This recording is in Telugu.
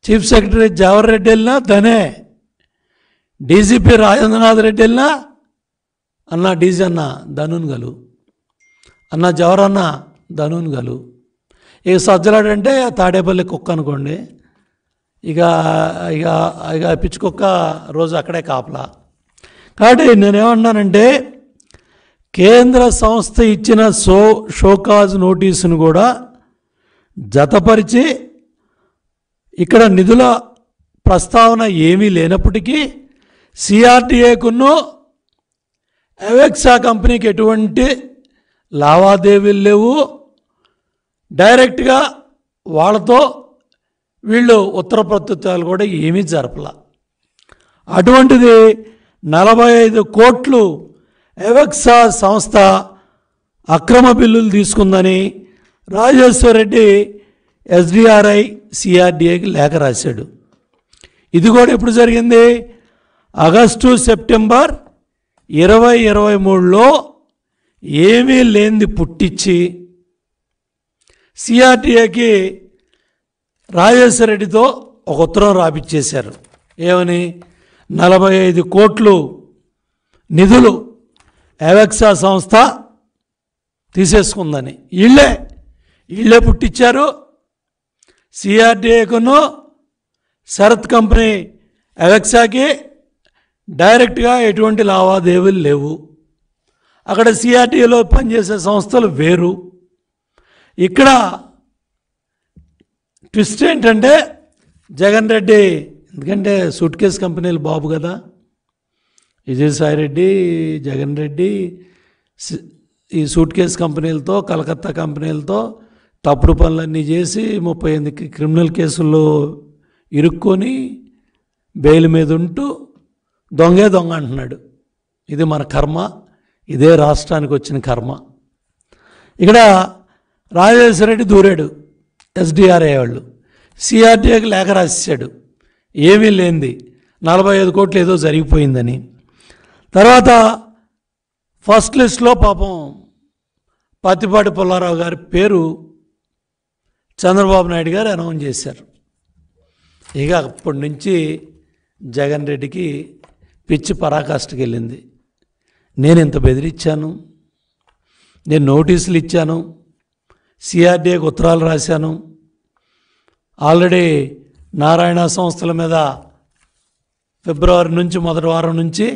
చీఫ్ సెక్రటరీ జవహర్ రెడ్డి వెళ్ళినా తనే, డీజీపీ రాజేంద్రనాథ్ రెడ్డి వెళ్ళినా అన్న డీజీ అన్న ధనున్ గలు, అన్న జవహర్ అన్న ధనున్ గలు. ఇక సజ్జలాడంటే తాడేపల్లి కుక్క అనుకోండి, ఇక ఇక ఇక పిచ్చుకుక్క రోజు అక్కడే కాపలా. కాబట్టి నేనేమన్నానంటే కేంద్ర సంస్థ ఇచ్చిన షోకాజ్ నోటీసును కూడా జతపరిచి ఇక్కడ నిధుల ప్రస్తావన ఏమీ లేనప్పటికీ సిఆర్డీఏకును అవెక్సా కంపెనీకి ఎటువంటి లావాదేవీలు లేవు, డైరెక్ట్గా వాళ్ళతో వీళ్ళు ఉత్తర ప్రత్యుత్తరాలు కూడా ఏమీ జరపలా. అటువంటిది 45 కోట్లు అవెక్సా సంస్థ అక్రమ బిల్లులు తీసుకుందని రాజేశ్వర్ రెడ్డి ఎస్డిఆర్ఐ సిఆర్డీఏకి లేఖ రాశాడు. ఇది కూడా ఎప్పుడు జరిగింది? ఆగస్టు సెప్టెంబర్ 2023లో ఏమీ లేనిది పుట్టించి సిఆర్డీఏకి రాజేశ్వర రెడ్డితో ఒక ఉత్తరం రాపిచ్చేశారు. ఏమని? 45 కోట్లు నిధులు అవెక్సా సంస్థ తీసేసుకుందని. వీళ్ళే పుట్టించారు. సిఆర్డీఏకును శరత్ కంపెనీ అవెక్సాకి డైరెక్ట్గా ఎటువంటి లావాదేవీలు లేవు. అక్కడ సిఆర్డీఏలో పనిచేసే సంస్థలు వేరు. ఇక్కడ ట్విస్ట్ ఏంటంటే జగన్ రెడ్డి, ఎందుకంటే సూట్ కేస్ కంపెనీలు బాబు కదా, విజయసాయి రెడ్డి, జగన్ రెడ్డి ఈ సూట్ కేస్ కంపెనీలతో, కలకత్తా కంపెనీలతో తప్పుడు పనులన్నీ చేసి 38 క్రిమినల్ కేసుల్లో ఇరుక్కొని బెయిల్ మీద ఉంటూ దొంగ అంటున్నాడు. ఇది మన కర్మ, ఇదే రాష్ట్రానికి వచ్చిన కర్మ. ఇక్కడ రాజేశ్వర రెడ్డి దూరాడు, ఎస్డిఆర్ఐ వాళ్ళు సిఆర్డీఏకి లేఖ రాసేసాడు ఏమీ లేనిది 45 కోట్లు ఏదో జరిగిపోయిందని. తర్వాత ఫస్ట్ లిస్ట్లో పాపం పత్తిపాటి పుల్లారావు గారి పేరు చంద్రబాబు నాయుడు గారు అనౌన్స్ చేశారు. ఇక అప్పటి నుంచి జగన్ రెడ్డికి పిచ్చి పరాకాష్ఠకి వెళ్ళింది. నేను ఇంత బెదిరించాను, నేను నోటీసులు ఇచ్చాను, సిఆర్డీఏకి ఉత్తరాలు రాశాను, ఆల్రెడీ నారాయణ సంస్థల మీద ఫిబ్రవరి నుంచి మొదటి వారం నుంచి